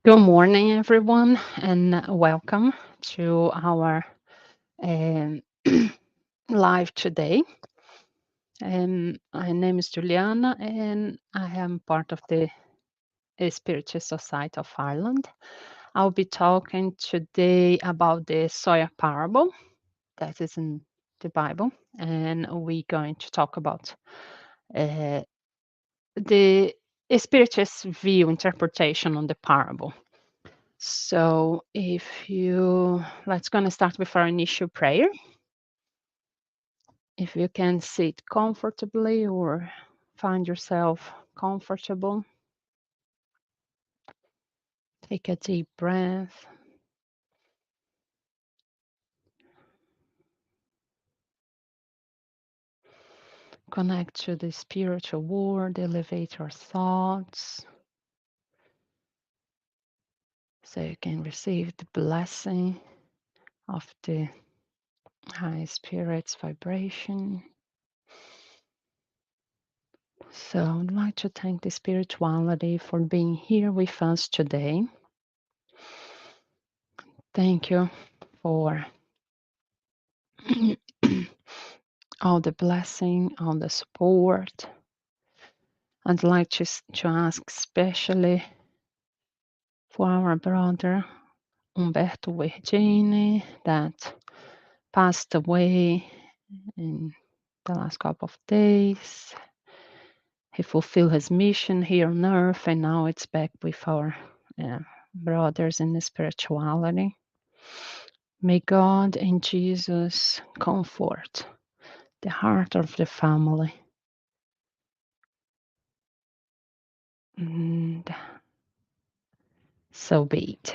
Good morning, everyone, and welcome to our um, live today. My name is Juliana, and I am part of the Spiritist Society of Ireland. I'll be talking today about the sower parable that is in the Bible, and we're going to talk about uh, the Spiritist view interpretation on the parable. So let's gonna start with our initial prayer. If you can sit comfortably or find yourself comfortable, take a deep breath, connect to the spiritual world, elevate your thoughts so you can receive the blessing of the high spirit's vibration. So I'd like to thank the spirituality for being here with us today. Thank you for all the blessing, all the support. I'd like to ask especially for our brother Umberto Vergini that passed away in the last couple of days. He fulfilled his mission here on earth, and now it's back with our brothers in the spirituality. May God and Jesus comfort the heart of the family. And so be it.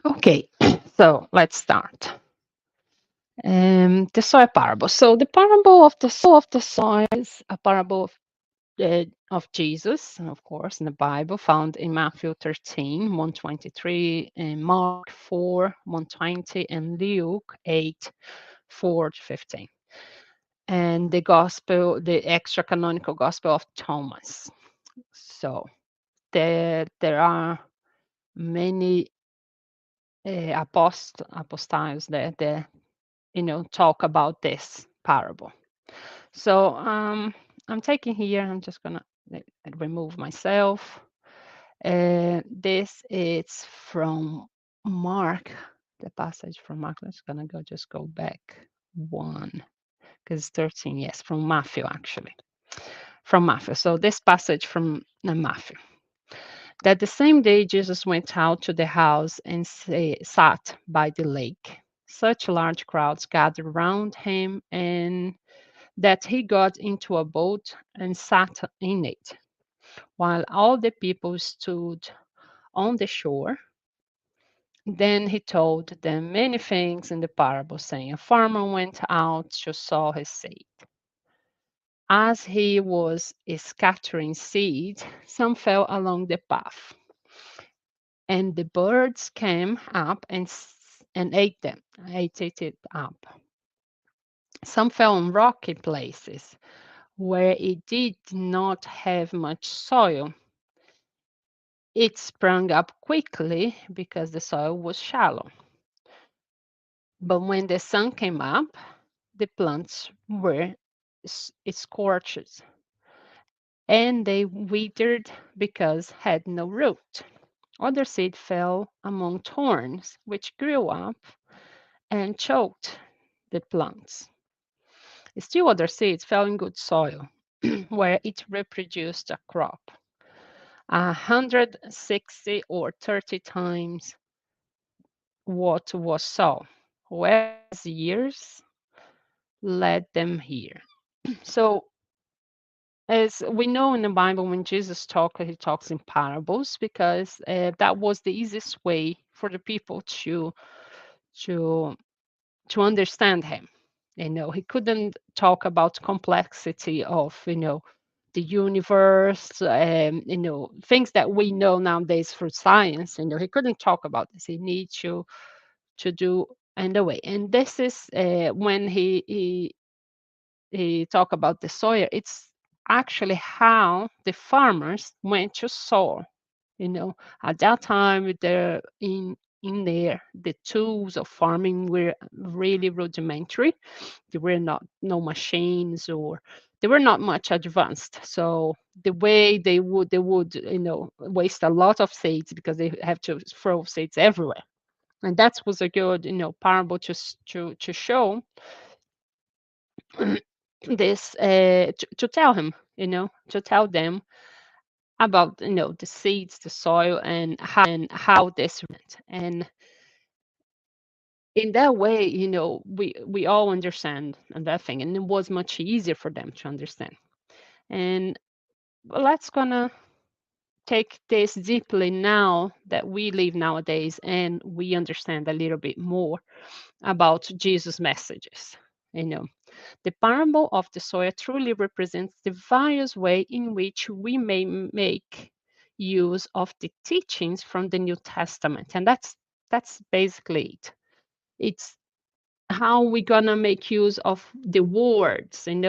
Okay, so let's start. The soil parable. So the parable of the soil is a parable of Jesus, of course, in the Bible, found in Matthew 13, 123, and Mark 4, 120, and Luke 8, 4 to 15. And the extra canonical gospel of Thomas. So there are many apostles that talk about this parable. So I'm taking here. I'm just gonna remove myself. This is from Mark. The passage from Mark. Let's gonna just go back one because 13. Yes, from Matthew actually. From Matthew. So this passage from Matthew. That the same day Jesus went out to the house and sat by the lake. Such large crowds gathered around him, and that he got into a boat and sat in it, while all the people stood on the shore. Then he told them many things in the parable, saying, a farmer went out to sow his seed. As he was scattering seed, some fell along the path, and the birds came up and ate them, ate it up. Some fell on rocky places where it did not have much soil. It sprang up quickly because the soil was shallow. But when the sun came up, the plants were scorched, and they withered because had no root. Other seed fell among thorns, which grew up and choked the plants. Still other seeds fell in good soil, where it reproduced a crop, 160 or 30 times what was sown. Whoever has ears, let them hear. So, as we know in the Bible, when Jesus talks, he talks in parables because that was the easiest way for the people to to understand him. He couldn't talk about complexity of the universe, things that we know nowadays for science. He couldn't talk about this. He needs to do in the way. And this is when he talk about the soil. It's actually how the farmers went to sow. At that time, in there, the tools of farming were really rudimentary. There were not no machines, or they were not much advanced. So the way they would waste a lot of seeds because they have to throw seeds everywhere. And that was a good parable to show this, to tell him, to tell them about the seeds, the soil, and how this went. And in that way, we all understand that thing, and it was much easier for them to understand. And let's gonna take this deeply now that we live nowadays and we understand a little bit more about Jesus' messages. You know, the parable of the sower truly represents the various way in which we may make use of the teachings from the New Testament, and that's basically it. It's how we're gonna make use of the words, and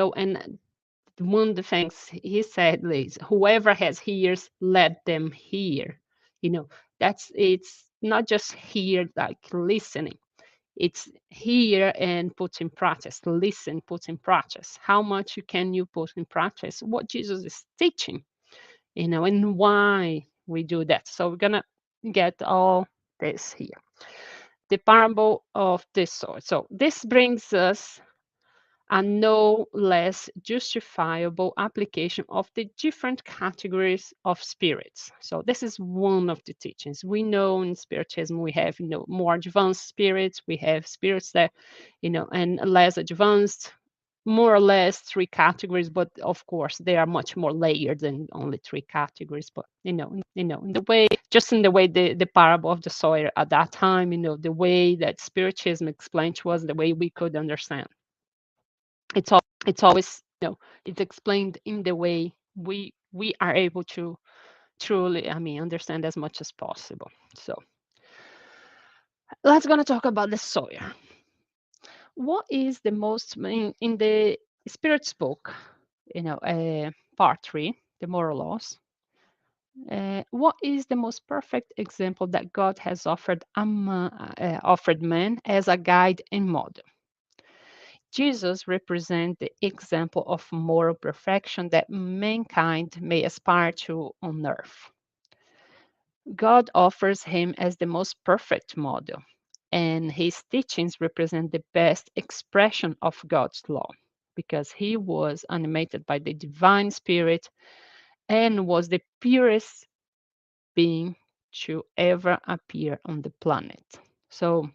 one of the things he said is, whoever has ears, let them hear. You know, it's not just hear like listening. It's hear and put in practice, listen, put in practice. How much can you put in practice what Jesus is teaching, and why we do that. So we're gonna get all this here. The parable of this sort. So this brings us a no less justifiable application of the different categories of spirits. So this is one of the teachings. We know in Spiritism we have, more advanced spirits, we have spirits that, and less advanced, more or less three categories, but of course they are much more layered than only three categories. But in the way, just in the way the parable of the sower at that time, the way that Spiritism explained to us, the way we could understand, it's always, it's explained in the way we are able to truly, understand as much as possible. So let's gonna talk about the sower. What is the most in the Spirit's book, part 3, the moral laws? What is the most perfect example that God has offered man as a guide and model? Jesus represents the example of moral perfection that mankind may aspire to on earth. God offers him as the most perfect model, and his teachings represent the best expression of God's law because he was animated by the divine spirit and was the purest being to ever appear on the planet. So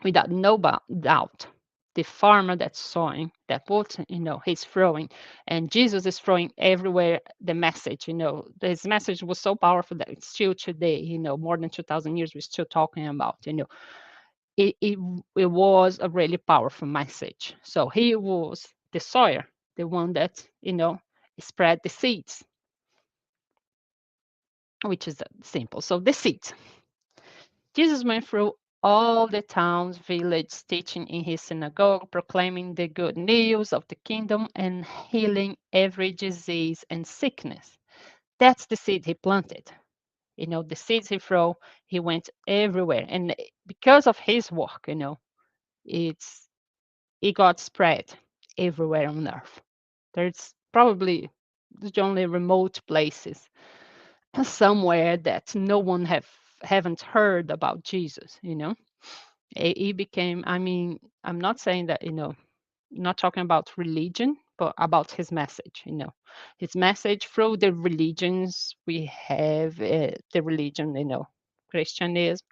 without no doubt, the farmer that's sowing, that puts, he's throwing, and Jesus is throwing everywhere the message. His message was so powerful that it's still today, more than 2,000 years, we're still talking about, it was a really powerful message. So he was the sower, the one that, spread the seeds, which is simple. So the seeds. Jesus went through all the towns, villages, teaching in his synagogue, proclaiming the good news of the kingdom and healing every disease and sickness. That's the seed he planted. The seeds he threw, he went everywhere. And because of his work, it's it got spread everywhere on earth. There's probably only remote places somewhere that no one haven't heard about Jesus. He became, I'm not saying that, not talking about religion, but about his message. His message through the religions we have, the religion, Christianism,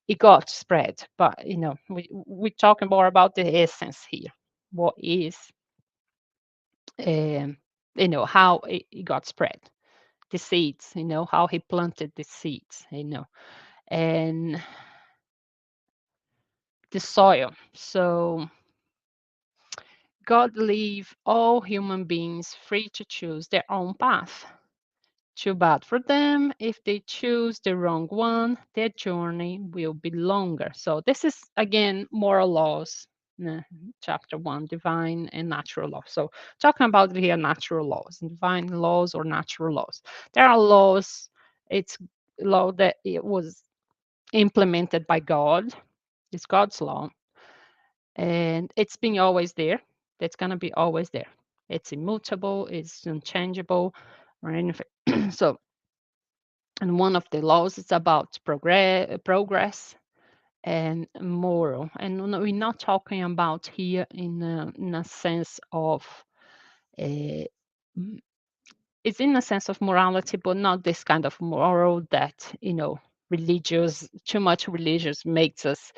it got spread. But we're talking more about the essence here. What is, um, how it got spread, the seeds, how he planted the seeds, and the soil. So God leave all human beings free to choose their own path. Too bad for them. If they choose the wrong one, their journey will be longer. So this is again moral laws. uh, chapter 1, divine and natural law. So talking about here natural laws, divine laws or natural laws. There are laws, it's law that it was implemented by God. It's God's law, and it's been always there. It's going to be always there. It's immutable, it's unchangeable, or anything. So, and one of the laws is about progress and moral. And we're not talking about here in a sense of, uh, it's in a sense of morality, but not this kind of moral that, religious, too much religious makes us,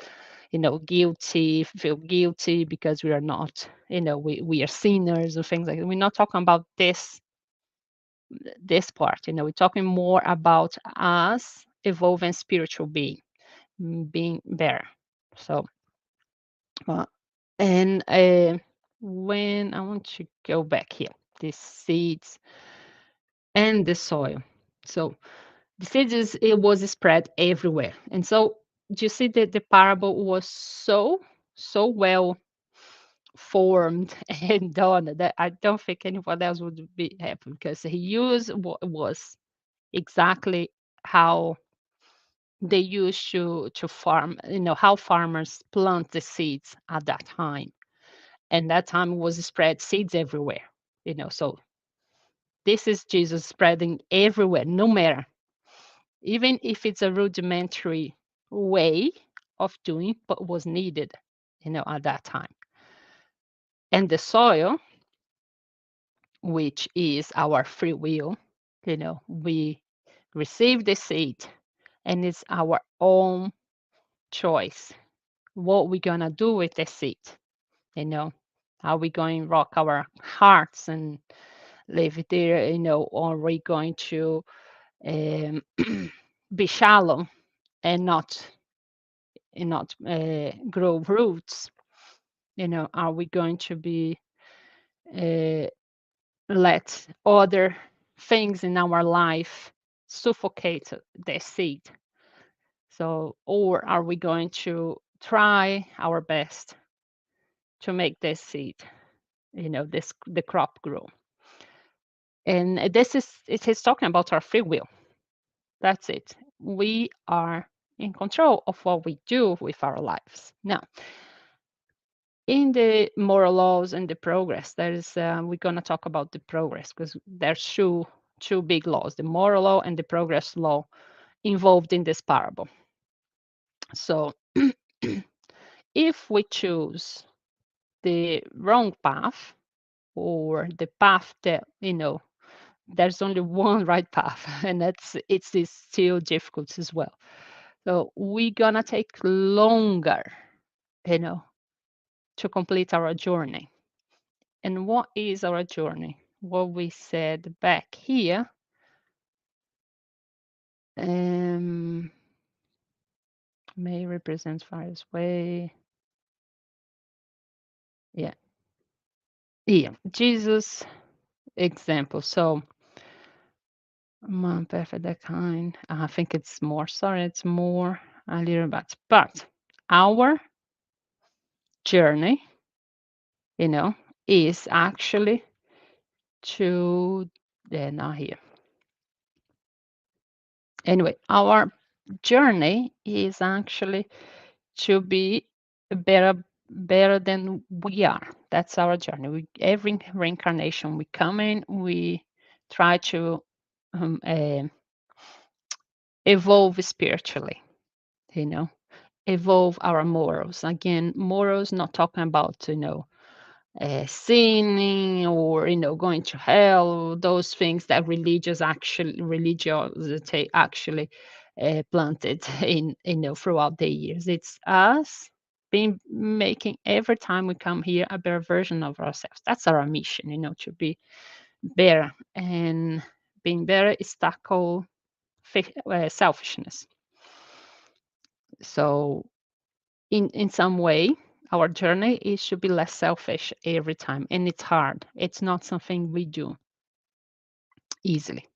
guilty, feel guilty because we are not, we are sinners or things like that. We're not talking about this part, we're talking more about us evolving spiritual being, being better. So, uh, and when I want to go back here, the seeds and the soil. So the seeds it was spread everywhere, and so you see that the parable was so well formed and done that I don't think anyone else would be happy because he used what was exactly how they used to farm, how farmers plant the seeds at that time. And that time was spread seeds everywhere, so this is Jesus spreading everywhere, no matter, even if it's a rudimentary way of doing, but was needed, at that time. And the soil, which is our free will, we receive the seed and it's our own choice what we're gonna do with the seed, you know are we going to rock our hearts and leave it there, or are we going to um, be shallow and not grow roots, are we going to be uh, let other things in our life suffocate the seed? So, or are we going to try our best to make this seed, the crop grow? And this is it is talking about our free will. That's it. We are in control of what we do with our lives. Now, in the moral laws and the progress, there is we're going to talk about the progress because there's two big laws, the moral law and the progress law, involved in this parable. So if we choose the wrong path, or the path that, there's only one right path, and it's still difficult as well. So we're gonna take longer, you know to complete our journey. And what is our journey? What we said back here, um, may represent various way. Yeah, yeah. Jesus example. So, man, perfect that kind. I think it's more. Sorry, it's more a little bit, but our journey, is actually to. Yeah, not here. Anyway, our journey is actually to be better than we are. That's our journey. Every reincarnation we come in, we try to evolve spiritually, you know, evolve our morals. Again, morals, not talking about, sinning or, going to hell, those things that religiosity actually planted in, throughout the years. It's us being making every time we come here a better version of ourselves. That's our mission, to be better. And being better is tackle selfishness. So in some way, our journey is should be less selfish every time, and it's hard. It's not something we do easily.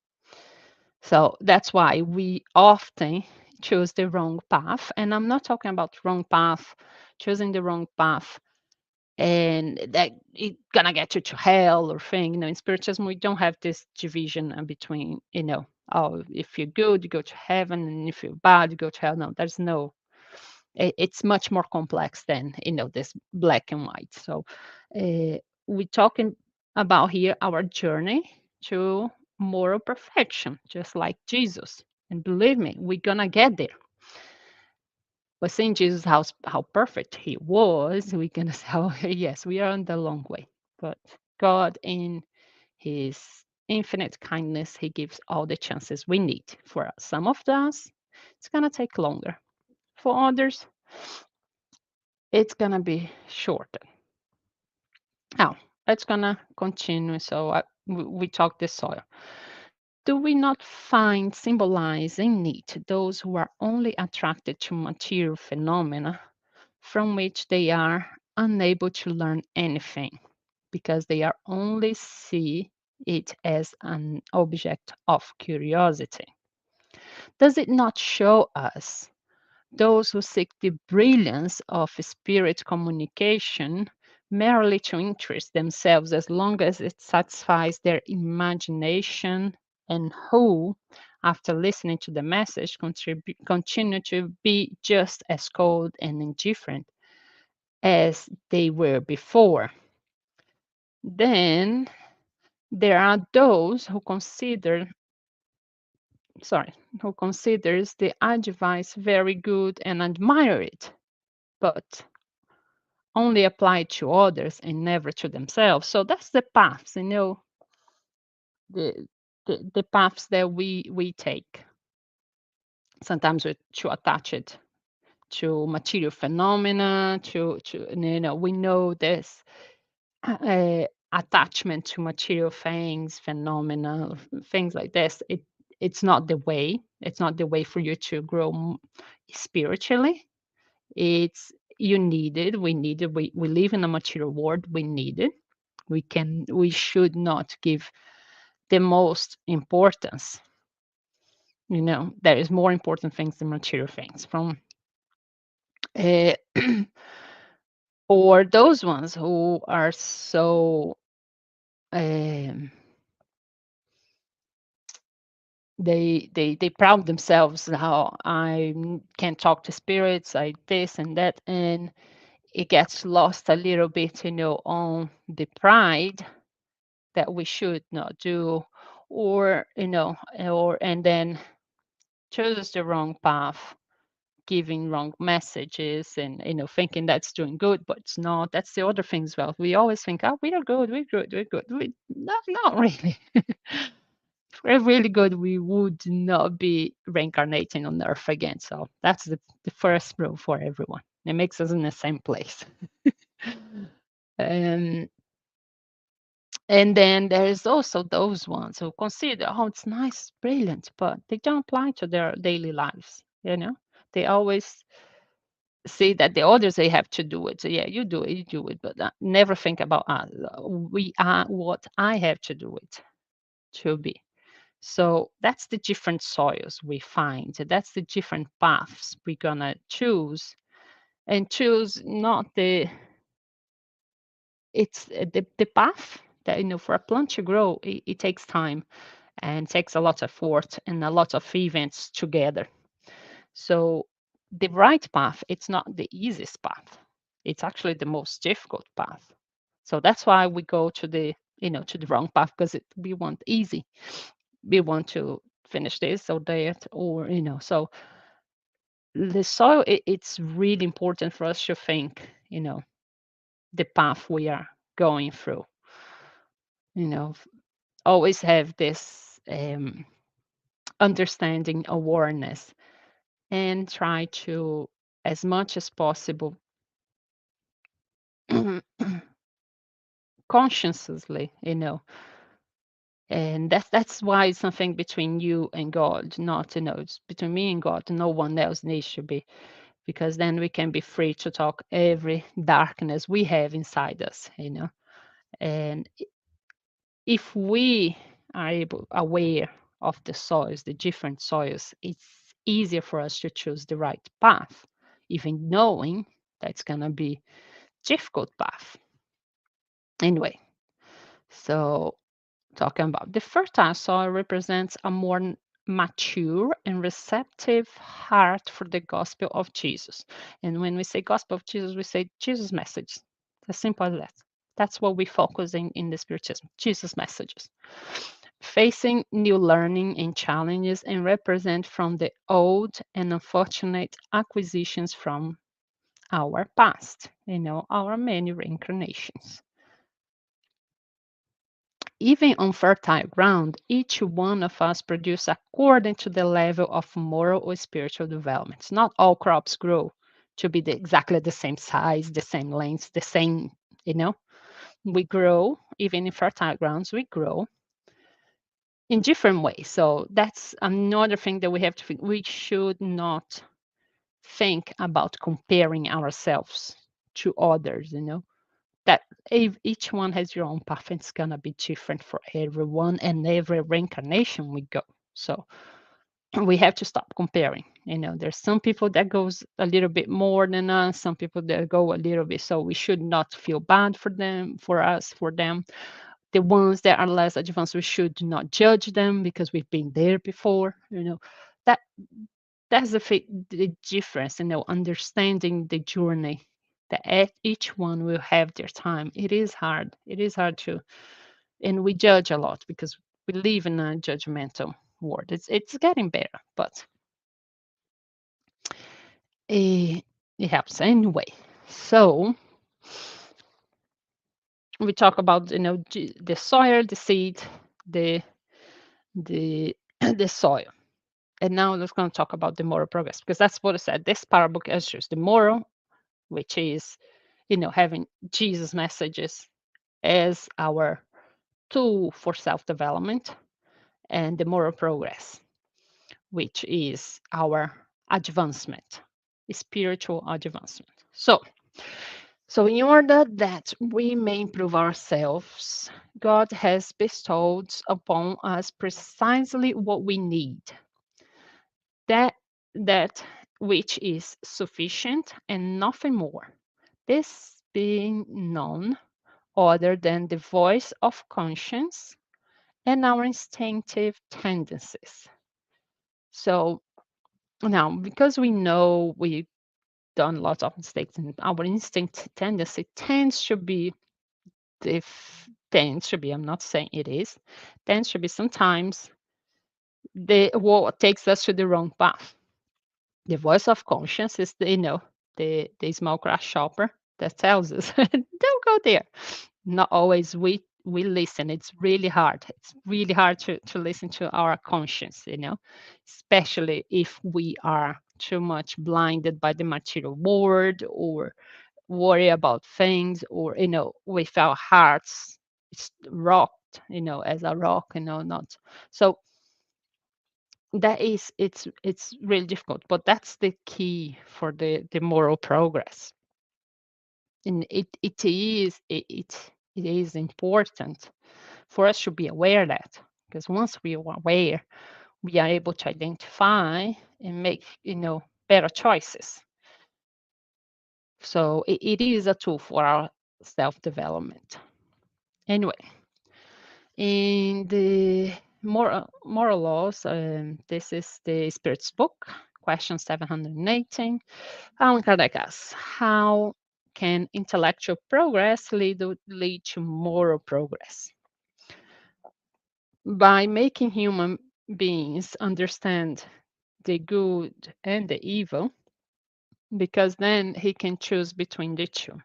So that's why we often choose the wrong path. And I'm not talking about wrong path, choosing the wrong path and that it gonna get you to hell or thing. In spiritism, we don't have this division between, oh, if you're good, you go to heaven, and if you're bad, you go to hell. No, there's no. It's much more complex than this black and white. So we're talking about here our journey to moral perfection, just like Jesus. And believe me, we're gonna get there. But seeing Jesus, how perfect he was, we can say, oh, yes, we are on the long way. But God, in his infinite kindness, he gives all the chances we need. For some of us, it's going to take longer. For others, it's going to be shorter. Now, it's going to continue. So we talk the soil. Do we not find symbolizing neat those who are only attracted to material phenomena from which they are unable to learn anything because they are only see it as an object of curiosity? Does it not show us those who seek the brilliance of spirit communication merely to interest themselves as long as it satisfies their imagination, and who, after listening to the message, continue to be just as cold and indifferent as they were before? Then there are those who considers the advice very good and admire it, but only apply it to others and never to themselves. So that's the paths, the the paths that we take. Sometimes to attach it to material phenomena, to we know this attachment to material things, phenomena, things like this. It's not the way. It's not the way for you to grow spiritually. It's you need it. We need it. We live in a material world. We need it. We should not give the most importance. There is more important things than material things. From uh, or those ones who are so um, they proud themselves how can talk to spirits, I this and that, and it gets lost a little bit, on the pride that we should not do, or and then chooses the wrong path, giving wrong messages, and thinking that's doing good, but it's not. That's the other thing as well. We always think, oh, we are good, we're good, we're good. Not really. If we're really good, we would not be reincarnating on Earth again. So that's the first rule for everyone. It makes us in the same place. um, and then there's also those ones who consider, oh, it's nice, brilliant, but they don't apply to their daily lives. They always see that the others, they have to do it. So yeah, you do it, but never think about us. We are what I have to do it to be. So that's the different soils we find. That's the different paths we're gonna choose, and choose not the path that for a plant to grow. It takes time and takes a lot of effort and a lot of events together. So the right path, it's not the easiest path. It's actually the most difficult path. So that's why we go to the wrong path, because we want easy. We want to finish this or that, or so the soil, it's really important for us to think, the path we are going through. Always have this understanding, awareness, and try to, as much as possible, consciously, and that's why it's something between you and God, not it's between me and God. No one else needs to be, because then we can be free to talk every darkness we have inside us, and if we are aware of the soils, the different soils, it's easier for us to choose the right path, even knowing that's going to be difficult path. Anyway, so talking about the fertile soil represents a more mature and receptive heart for the gospel of Jesus. And when we say gospel of Jesus, we say Jesus' message. As simple as that. That's what we focus in the Spiritism, Jesus' messages. Facing new learning and challenges and represent from the old and unfortunate acquisitions from our past, our many reincarnations. Even on fertile ground, each one of us produce according to the level of moral or spiritual development. Not all crops grow to be exactly the same size, the same length, the same, you know. We grow, even in fertile grounds, we grow in different ways. So that's another thing that we have to think. We should not think about comparing ourselves to others. That each one has your own path. It's gonna be different for everyone and every reincarnation we go. So we have to stop comparing. There's some people that goes a little bit more than us, some people that go a little bit. So we should not feel bad for them, for us, for them. The ones that are less advanced, we should not judge them because we've been there before. That that's the difference, understanding the journey that each one will have their time. It is hard. It is hard to, and we judge a lot because we live in a judgmental world. It's getting better, but it, it helps anyway. So we talk about the soil, the seed, the the the soil. And now let's going to talk about the moral progress because that's what I said. This parable captures the moral, which is having Jesus messages as our tool for self-development, and the moral progress, which is our advancement, spiritual advancement. So in order that we may improve ourselves, God has bestowed upon us precisely what we need, that that which is sufficient and nothing more. This being none other than the voice of conscience and our instinctive tendencies. So now, because we know we've done lots of mistakes, and our instinct tendency tends to be, I'm not saying it is, tends to be sometimes what takes us to the wrong path. The voice of conscience is the small grass shopper that tells us don't go there. Not always we listen. It's really hard. It's really hard to listen to our conscience, especially if we are too much blinded by the material world, or worry about things, or with our hearts it's rocked, as a rock, not so. It's really difficult, but that's the key for the moral progress. And it is important for us to be aware of that, because once we are aware, we are able to identify and make better choices. So it is a tool for our self-development. Anyway, in the moral laws, this is the Spirit's book, question 718. Allan Kardec asks, how can intellectual progress lead to moral progress? By making human beings understand the good and the evil, because then he can choose between the two.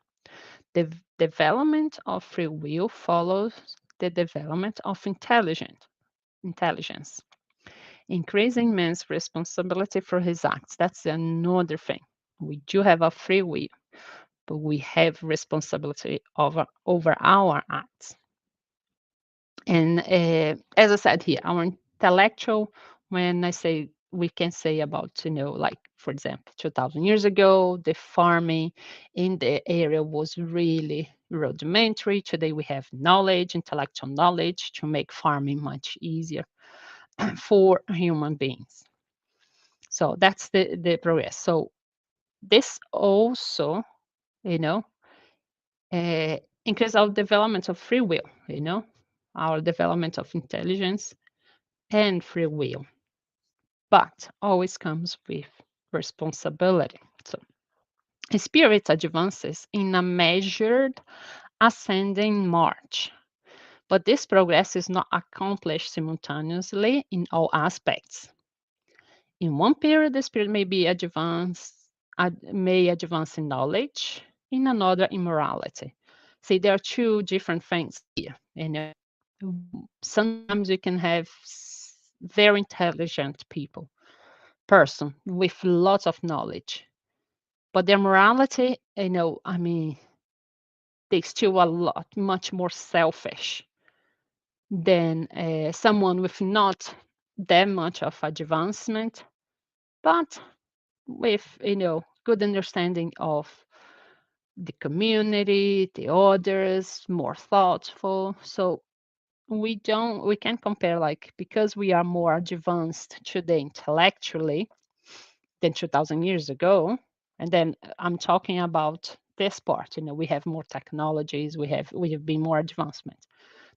The development of free will follows the development of intelligence, increasing man's responsibility for his acts. That's another thing. We do have a free will, but we have responsibility over our acts. And as I said here, our intellectual, when I say we can say about, like, for example, 2000 years ago, the farming in the area was really rudimentary. Today we have knowledge, intellectual knowledge to make farming much easier for human beings. So that's the progress. So this also, you know, increase our development of free will, our development of intelligence and free will, but always comes with responsibility. So spirit advances in a measured ascending march, but this progress is not accomplished simultaneously in all aspects. In one period, the spirit may advance in knowledge, in another in morality. See, there are two different things here. Sometimes you can have very intelligent person with lots of knowledge, but their morality, I mean, they still a lot, much more selfish than someone with not that much of advancement, but with good understanding of the community, the others, more thoughtful. So we can compare, like, because we are more advanced today intellectually than 2000 years ago. And then I'm talking about this part, we have more technologies, we have been more advancement.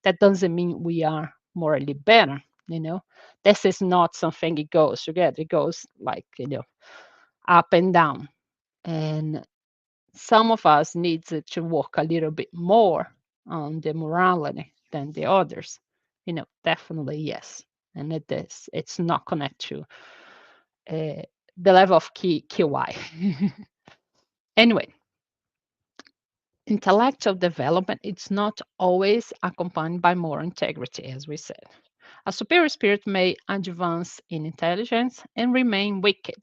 That doesn't mean we are morally better. This is not something it goes together. It goes like, up and down. And some of us need to work a little bit more on the morality than the others. Definitely yes. And it's not connected to the level of QI. Anyway, intellectual development, it's not always accompanied by moral integrity, as we said. A superior spirit may advance in intelligence and remain wicked.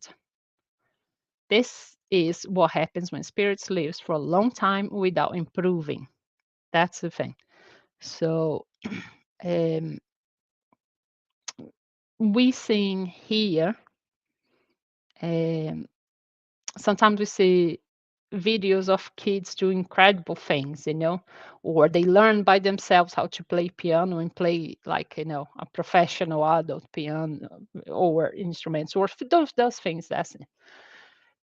This is what happens when spirits lives for a long time without improving. That's the thing. So um, we seeing here, um, sometimes we see videos of kids doing incredible things, or they learn by themselves how to play piano and play like, a professional adult piano or instruments or those things.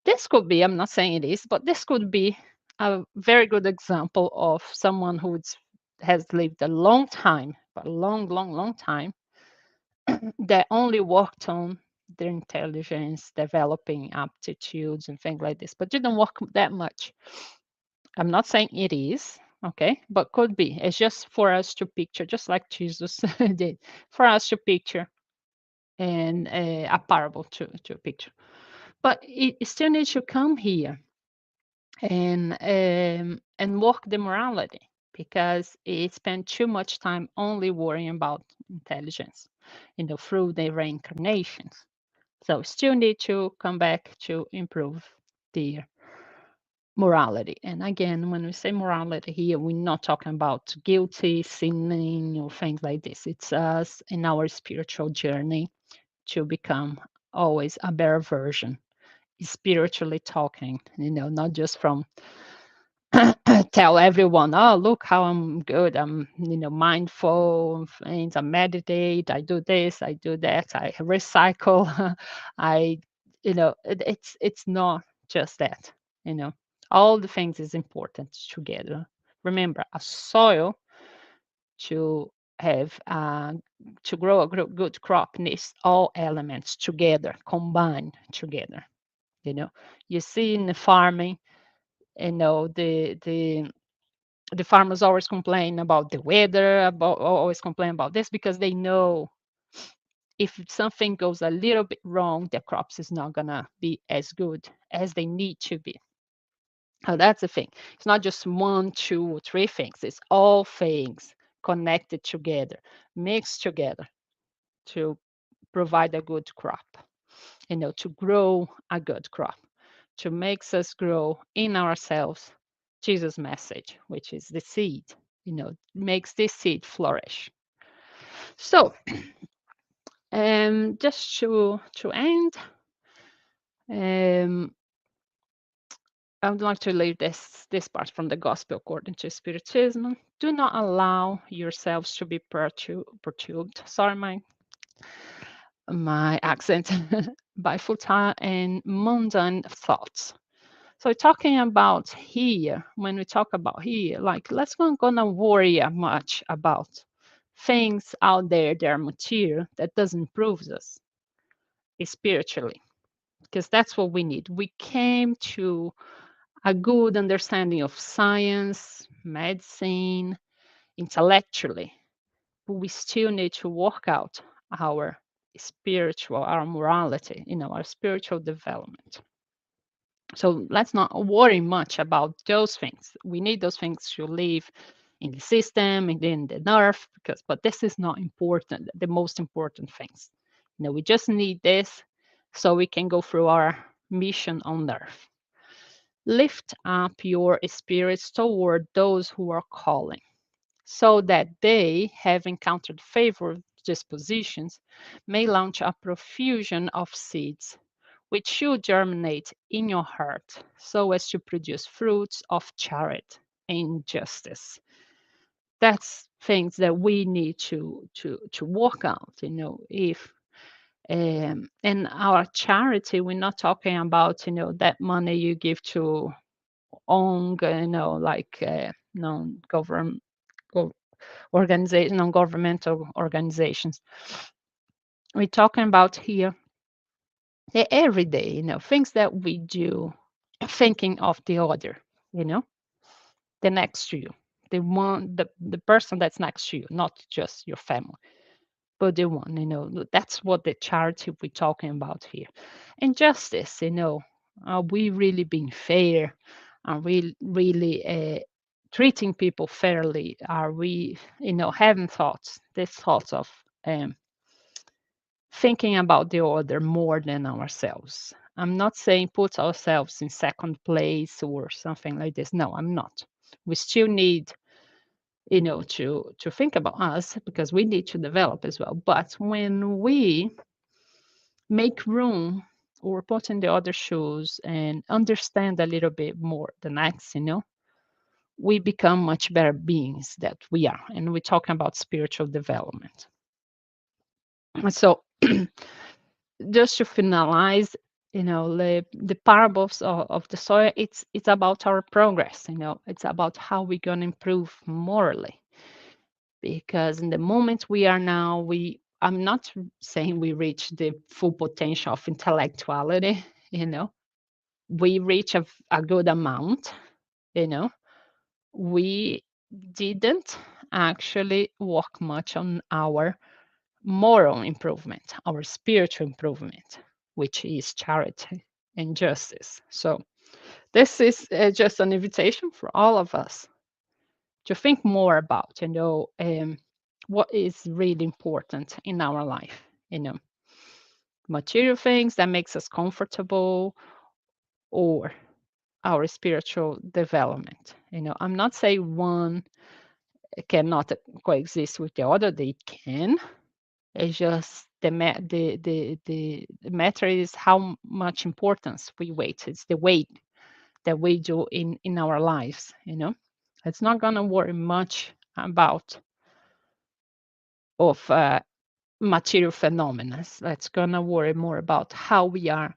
This could be, I'm not saying it is, but this could be a very good example of someone who has lived a long time, but a long, long, long time, that only worked on their intelligence, developing aptitudes and things like this, but didn't work that much. I'm not saying it is, okay, but could be. It's just for us to picture, just like Jesus did, for us to picture and a parable to picture. But it still needs to come here and work the morality, because it spent too much time only worrying about intelligence, through the reincarnations. So still need to come back to improve the morality. And again, when we say morality here, we're not talking about guilty, sinning, or things like this. It's us in our spiritual journey to become always a better version, spiritually talking, not just from tell everyone, oh, look how I'm good. I'm, mindful of things. I meditate. I do this. I do that. I recycle. I, it's not just that. You know, all the things is important together. Remember, a soil to have to grow a good crop needs all elements together, combined together. You see in the farming, the farmers always complain about the weather, about always complain about this, because they know if something goes a little bit wrong, their crops is not gonna be as good as they need to be. Oh, that's the thing. It's not just one, two, or three things. It's all things connected together, mixed together to provide a good crop. To grow a good crop, to makes us grow in ourselves Jesus' message, which is the seed, makes this seed flourish. So, just to end, um, I would like to leave this part from the Gospel according to Spiritism. Do not allow yourselves to be perturbed. Sorry, my accent by futile and mundane thoughts. So talking about here, when we talk about here, like let's not gonna worry much about things out there that are material that doesn't improve us spiritually, because that's what we need. We came to a good understanding of science, medicine, intellectually, but we still need to work out our spiritual, our morality, our spiritual development. So let's not worry much about those things. We need those things to live in the system and in the nerve, but this is not important, the most important things. We just need this so we can go through our mission on earth. Lift up your spirits toward those who are calling, so that they, have encountered favored dispositions, may launch a profusion of seeds, which should germinate in your heart, so as to produce fruits of charity and justice. That's things that we need to work out. If and our charity, we're not talking about that money you give to own like non-government organization, non-governmental organizations. We're talking about here the everyday, things that we do, thinking of the other, you know, the next to you, the person that's next to you, not just your family, but the one, that's what the charity we're talking about here. And justice, are we really being fair? Are we really treating people fairly? Are we, having these thoughts of um, thinking about the other more than ourselves? I'm not saying put ourselves in second place or something like this. No, I'm not. We still need, to think about us because we need to develop as well. But when we make room or put in the other shoes and understand a little bit more the next, we become much better beings that we are. And we're talking about spiritual development. So just to finalize, the parables of the soil, it's about our progress, it's about how we're going to improve morally. Because in the moment we are now, I'm not saying we reach the full potential of intellectuality, we reach a good amount, you know we didn't actually work much on our moral improvement, our spiritual improvement, which is charity and justice. So this is just an invitation for all of us to think more about, what is really important in our life. Material things that makes us comfortable, or our spiritual development. I'm not saying one cannot coexist with the other. They can. It's just the matter is how much importance we weight. It's the weight that we do in our lives. It's not gonna worry much about of material phenomena. It's gonna worry more about how we are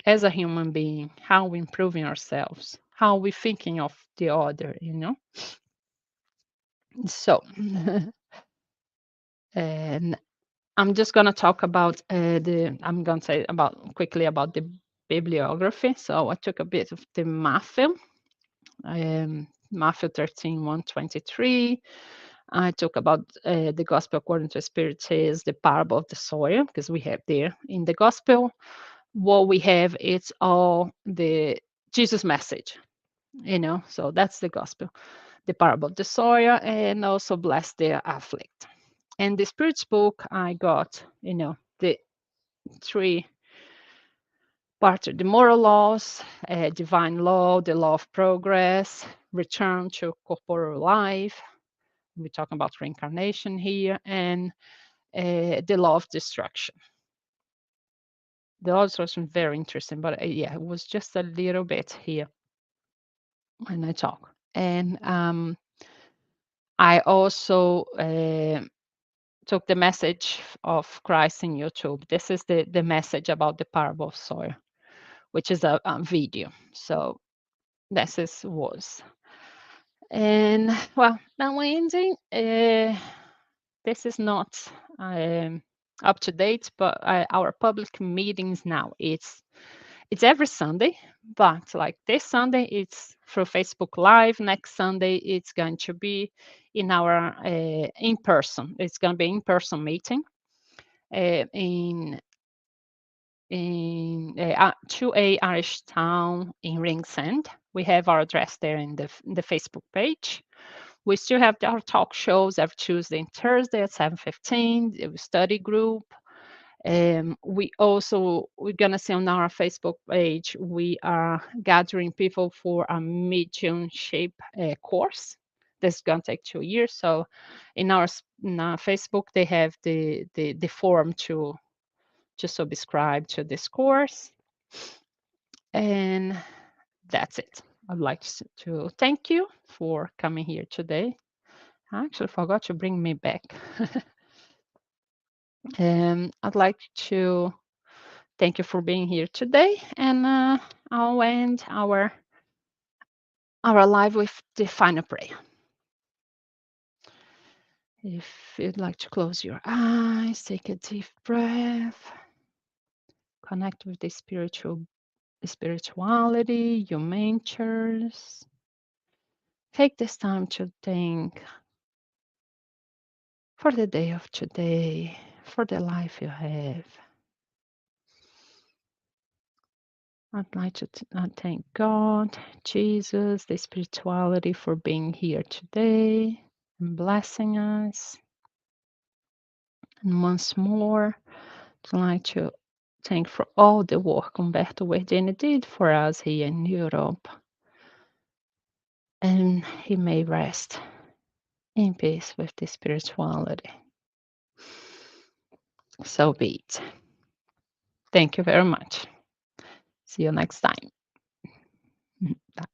as a human being, how we're improving ourselves, how we're thinking of the other. So, and I'm just going to talk about I'm going to say about quickly about the bibliography. So I took a bit of the Matthew 13, 123. I talk about the gospel according to Spiritist, the parable of the sower, because we have there in the gospel, what we have, it's all the Jesus message, so that's the gospel, the parable of the sower, and also bless the afflict. And the Spirit's book, I got, the three parts: the moral laws, divine law, the law of progress, return to corporeal life. We're talking about reincarnation here, and the law of destruction. The others was very interesting, but yeah, it was just a little bit here when I talk. And I also took the message of Christ in YouTube. This is the message about the parable of soil, which is a video. So this is was. And well, now ending. This is not um, up to date, but our public meetings now it's every Sunday, but like this Sunday it's through Facebook Live. Next Sunday it's going to be in our in person. It's going to be in person meeting in 2A Irish Town in Ringsend. We have our address there in the Facebook page. We still have our talk shows every Tuesday and Thursday at 7:15. The study group. We're gonna see on our Facebook page. We are gathering people for a mediumship course. This is gonna take 2 years. So, in our Facebook, they have the form to subscribe to this course, and that's it. I'd like to thank you for coming here today. I actually forgot to bring me back. I'd like to thank you for being here today, and I'll end our live with the final prayer. If you'd like to close your eyes, take a deep breath, connect with the spirituality, your mentors. Take this time to think for the day of today, for the life you have. I'd like to thank God, Jesus, the spirituality for being here today and blessing us. And once more, I'd like to thank for all the work Umberto Verdini did for us here in Europe. And he may rest in peace with the spirituality. So be it. Thank you very much. See you next time. Bye.